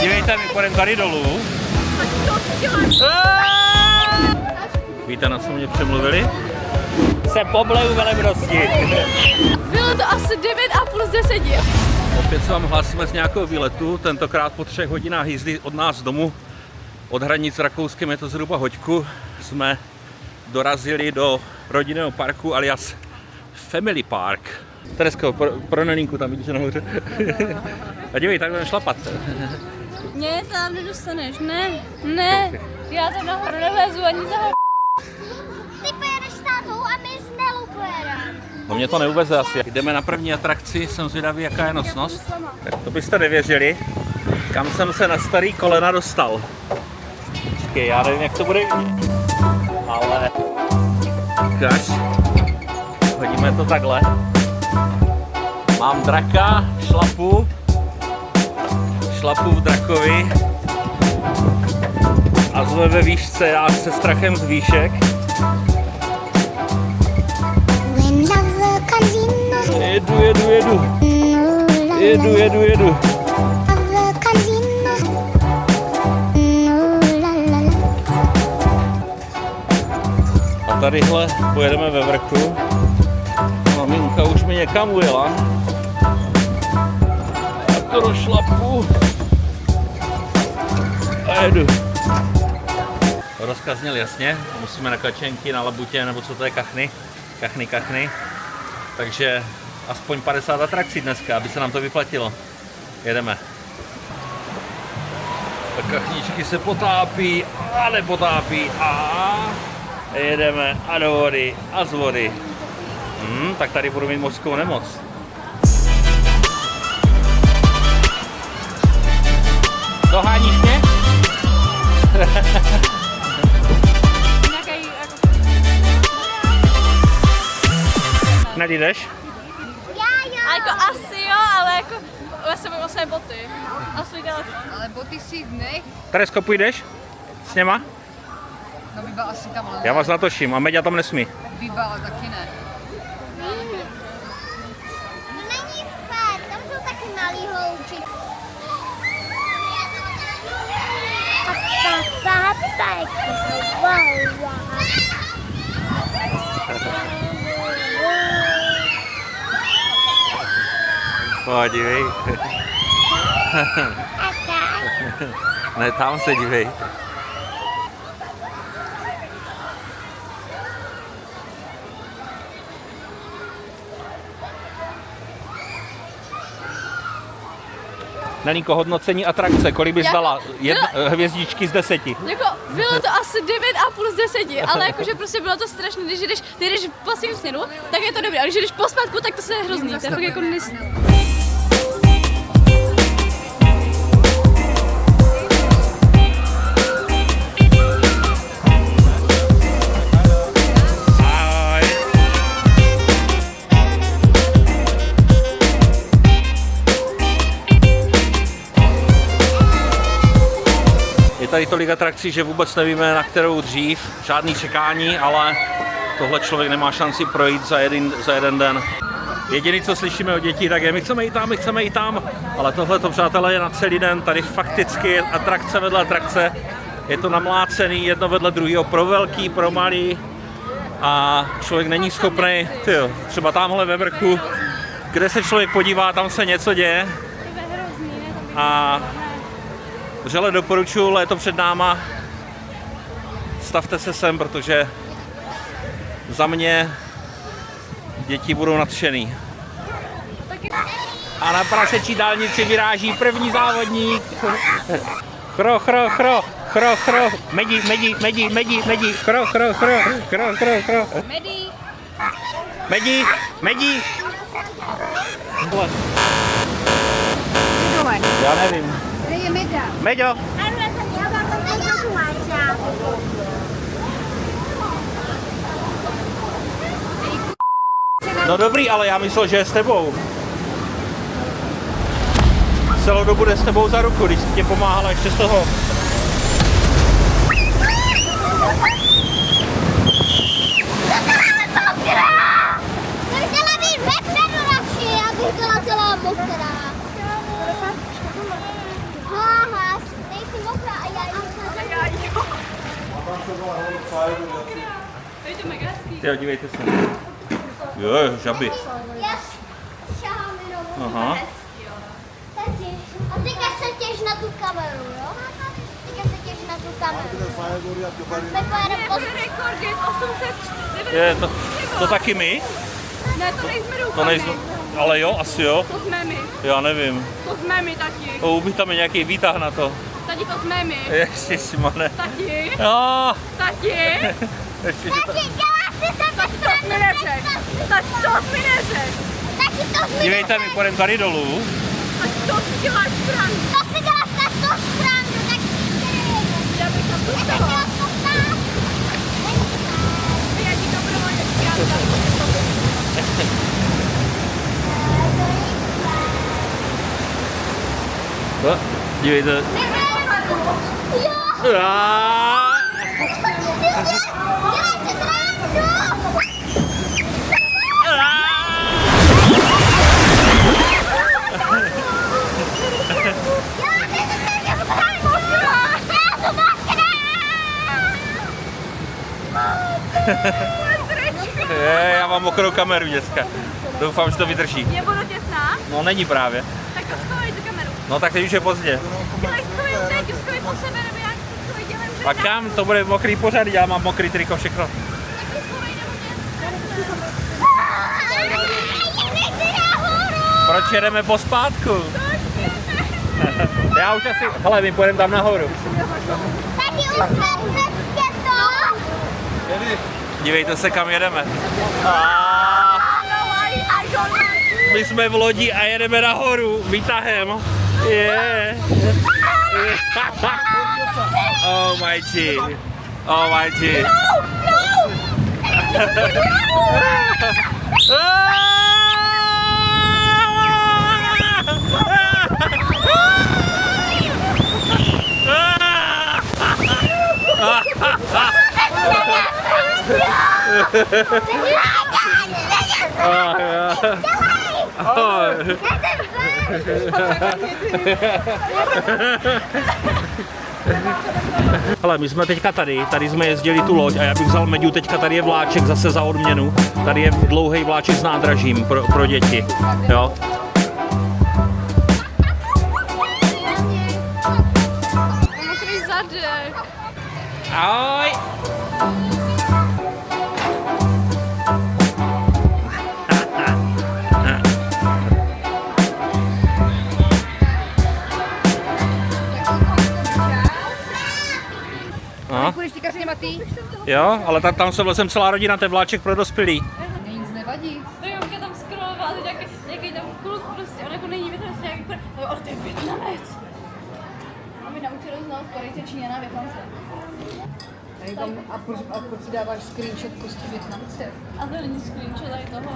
Dívejte, my půjdeme tady dolů. Víte, na co mě přemluvili? Se pobleju velebnosti. Bylo to asi 9,5 z 10. Opět se vám hlásíme z nějakého výletu, tentokrát po 3 hodinách jízdy od nás domů. Od hranic s Rakouskem je to zhruba hoďku. Jsme dorazili do rodinného parku alias Family Park. Teresko, pro Nelinku tam vidíš nahoře. A dívej, tak budeme šlapat. Ne, tam nedostaneš, ne, já tam nahoru nevezu ani za ho. Ty pojedeš s tátou a my s Nelou pojedeme. No mě to neuveze asi. Jdeme na první atrakci, jsem zvědavý, jaká je nosnost. To byste nevěřili, kam jsem se na starý kolena dostal. Počkej, já nevím, jak to bude vidět. Ale... Ukaž. Hodíme to takhle. Mám draka, šlapu v drakovi. A jsme ve výšce, já se strachem z výšek. Jedu. A tadyhle pojedeme ve vrchu. Maminka už mi někam ujela. A to do šlapu. A jedu. Rozkaz zněl jasně, musíme na Kačenky, na Labutě, nebo co to je, kachny. Takže aspoň 50 atrakcí dneska, aby se nám to vyplatilo. Jedeme. Tak kachničky se potápí a nepotápí a jedeme a do vody a z vody. Tak tady budu mít mořskou nemoc. Doháníš mě? Nedjdeš? A jako asi jo, ale jako já jsem měl své boty a svůj telefon. Ale boty si nech. Teresko, půjdeš s něma? No Biba asi tam ale Já vás natočím a Meďa tam nesmí. Biba ale taky ne. No není fér, tam jsou taky malý hloučky. Podívej. Ne, tam se dívej. Nelinko, hodnocení atrakce, kolik bys dala? Hvězdičky z 10. Jako bylo to asi 9,5 z 10, ale jakože prostě bylo to strašné, když jdeš v pasivním směru, tak je to dobré, ale když jdeš po zpátku, tak to je hrozný, to je fakt jako tady tolik atrakcí, že vůbec nevíme, na kterou dřív, žádný čekání, ale tohle člověk nemá šanci projít za jeden den. Jediné, co slyšíme od dětí, tak je, my chceme jít tam, ale tohle to, přátelé, je na celý den, tady fakticky atrakce vedle atrakce, je to namlácený jedno vedle druhého, pro velký, pro malý a člověk není schopný, třeba tamhle ve vrchu, kde se člověk podívá, tam se něco děje a vřele doporučuji, léto před náma, stavte se sem, protože za mě děti budou nadšený. A na prasečí dálnici vyráží první závodník. Chro. Medi. Chro. Medi. Já nevím. Meďo. No dobrý, ale já myslel, že je s tebou. Celou dobu jde s tebou za ruku, když tě pomáhala ještě z toho. Chtěla být vepředu radši, abych byla celá mokrá. Aha, Jo, dívejte se. Jo, žaby. Já šahám jenom. Aha. Tati, a teďka se těž na tu kameru, jo? Teďka se těž na tu kameru. My pojedeme po... Rekord je 800. Je to taky my? Ne, to nejsme To doufali. nejsme, ale jo, asi jo. To jsme my. Já nevím. To jsme my, tati. By tam je nějaký výtah na to. Tati, to jsme my. Ježišmane. Tati. Jo. Tati. Ještě, že to... Tati, dělá si se To jsi mi neřek. Tati, to jsi mi neřek. Tati, to si Dívejte, my půjdeme tady dolů. Tati, to si děláš srandu. To si děláš na to stranu, tak si Já bych tam Já pustila. taky odpustám. Já ti dobrovolně zkrátám. Dívejte. Jo, Ah! dělej si srandu. Já mám mokrou kameru dneska. Doufám, že to vydrží. Je budu těsná? No není právě. Tak to schovej tu kameru. No tak teď už je pozdě. Dělej schovej teď, schovej pod sebe, nebo jak schovej dělej už. A kam? To bude mokrý pořád, já mám mokrý triko, všechno. Proč jedeme pospátku? Já už asi, hele, my půjdeme tam nahoru. Tati, už jsme přesně to. Dívejte se, kam jedeme. No, I don't know. My jsme v lodi a jedeme nahoru výtahem. Yeah. Oh my G. Oh my G. Hele, my jsme teďka tady jsme jezdili tu loď a já bych vzal Meďu, teďka tady je vláček zase za odměnu. Tady je dlouhý vláček s nádražím pro děti, jo. Mokrý zadek. Ahoj! No, Půjdeš teďka s něma ty? jo, ale tam se vlezem celá rodina, to je vláček pro dospělý. Mě nic nevadí. To Jonka tam scrollovala, teď nějaký tam kluk prostě, on jako není větnamec, nějaký ale to je Větnamec. A mi naučili znát Korejce, Číňana, Větnamce. A proč si dáváš screenshot prostě Větnamce? A to není screenshot tady toho.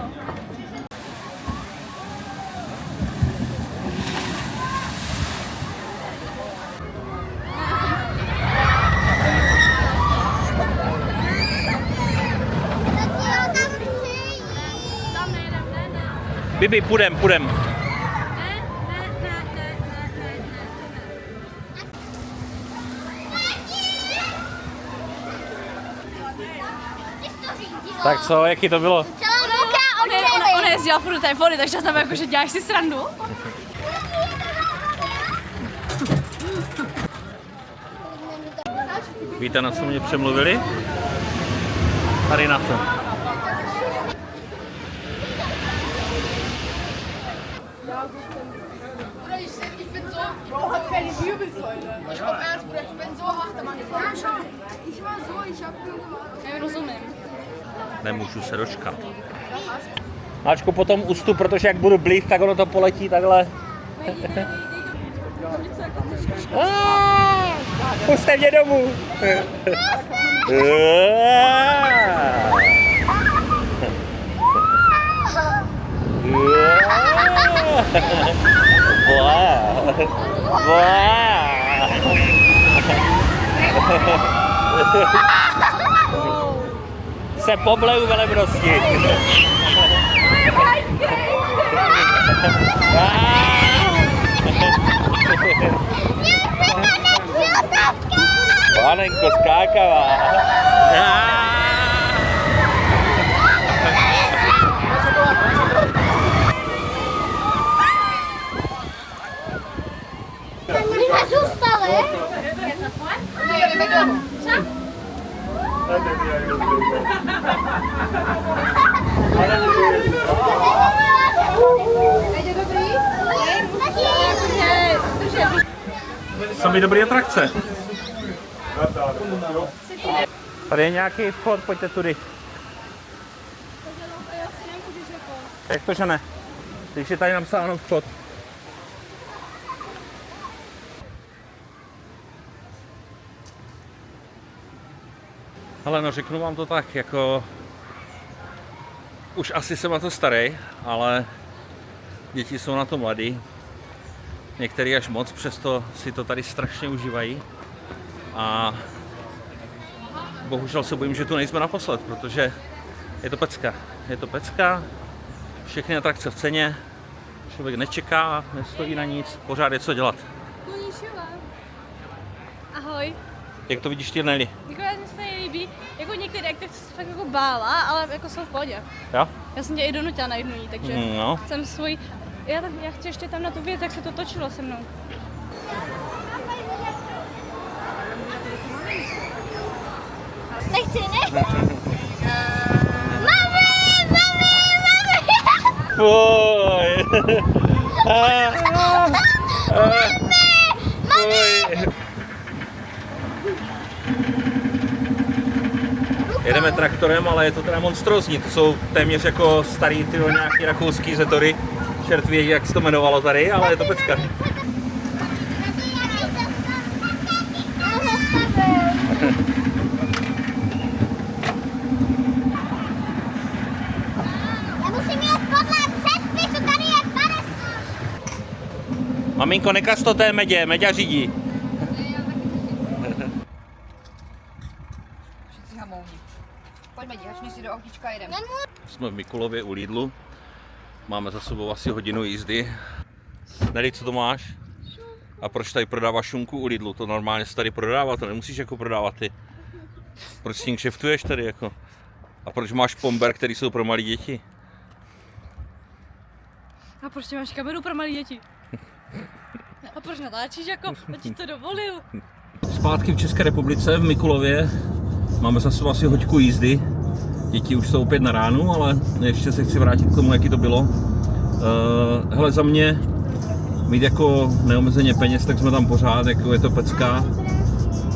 Tati, já tam chci jít. Tam nejdem, ne. Bibi, půjdem. Ne. Ty jsi to řídila. Tak co, jaký to bylo? Celá ruka Ona jezdila furt do té vody, takže já znamená, jako, že děláš si srandu. Víte, na co mě přemluvili? Tady na to. Bro, hat keine Wirbelsäule. Ich hoffe ernst, Bruder, ich bin so Achtermann gefahren. Ja, schau, ich war so, ich hab nur gewartet. Já rozumím. Nemůžu se dočkat. Máčku, potom ustu, protože jak budu blíž, tak ono to poletí takhle. Puste mě domů. Se pobleju velebnosti. Panenko skákavá. My jsme zůstali. No, jdeme domů. Teď je dobrý? Sami dobrý atrakce. Tady je nějaký vchod, pojďte tudy. Jak to, že ne? Když je tady napsáno vchod. Ale no, řeknu vám to tak, jako už asi jsem na to starý, ale děti jsou na to mladý. Některý až moc, přesto si to tady strašně užívají. A bohužel se bojím, že tu nejsme naposled, protože je to pecka. Je to pecka, všechny atrakce v ceně, člověk nečeká, nestojí na nic, pořád je co dělat. Konnichiwa. Ahoj. Jak to vidíš ty, Nelly? Jako já mě se nejlíbí, jako některé aktivity se fakt jako bála, ale jako jsou v pohodě. Jo? Já jsem tě i donutila na jednu jít, takže No. jsem svůj... Já chci ještě tam na tu věc, jak se to točilo se mnou. Nechci, ne? Mami! Fuj! Fuj! Jedeme traktorem, ale je to teda monstrózní. To jsou téměř jako starý tyho nějaký rakouský zetory. Čert ví, jak se to jmenovalo tady, ale je to pecka. Já musím jít podle předpisu, tady je 50. Maminko, nekaz to té Medě, Meďa řídí. Všichni hamouni. Pojďme, hačni si do autíčka, jedem. Jsme v Mikulově u Lidlu. Máme za sebou asi hodinu jízdy. Nelly, co to máš? A proč tady prodáváš šunku u Lidlu? To normálně se tady prodává, to nemusíš jako prodávat ty. Proč s tím kšeftuješ tady jako? A proč máš pomber, který jsou pro malé děti? A proč ty máš kameru pro malé děti? A proč natáčíš jako? A ti to dovolil? Zpátky v České republice, v Mikulově. Máme za sebou asi hoďku jízdy. Děti už jsou opět na ránu, ale ještě se chci vrátit k tomu, jaký to bylo. Hele, za mě mít jako neomezeně peněz, tak jsme tam pořád, jako je to pecka.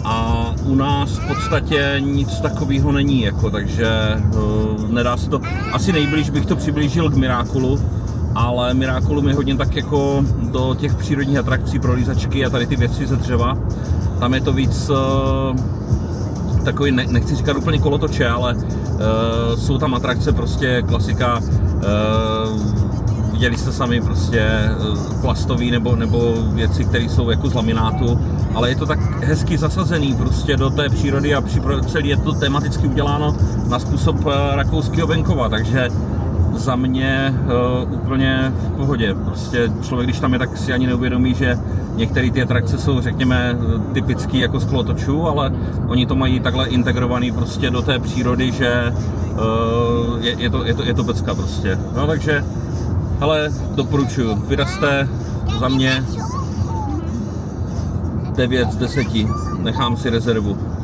A u nás v podstatě nic takového není, jako, takže nedá se to. Asi nejblíž bych to přiblížil k Mirákulu, ale Mirákulu je hodně tak jako do těch přírodních atrakcí pro lízačky a tady ty věci ze dřeva. Tam je to víc takový, nechci říkat úplně kolotoče, ale jsou tam atrakce, prostě klasika, viděli jste sami, prostě plastový nebo věci, které jsou jako z laminátu, ale je to tak hezky zasazený prostě do té přírody a celý je to tematicky uděláno na způsob rakouského venkova, takže za mě úplně v pohodě. Prostě člověk, když tam je, tak si ani neuvědomí, že některé ty atrakce jsou, řekněme, typický jako z kolotočů, ale oni to mají takhle integrovaný prostě do té přírody, že je to pecka prostě. No takže, hele, doporučuju. Vyrazte, za mě 9 z 10. Nechám si rezervu.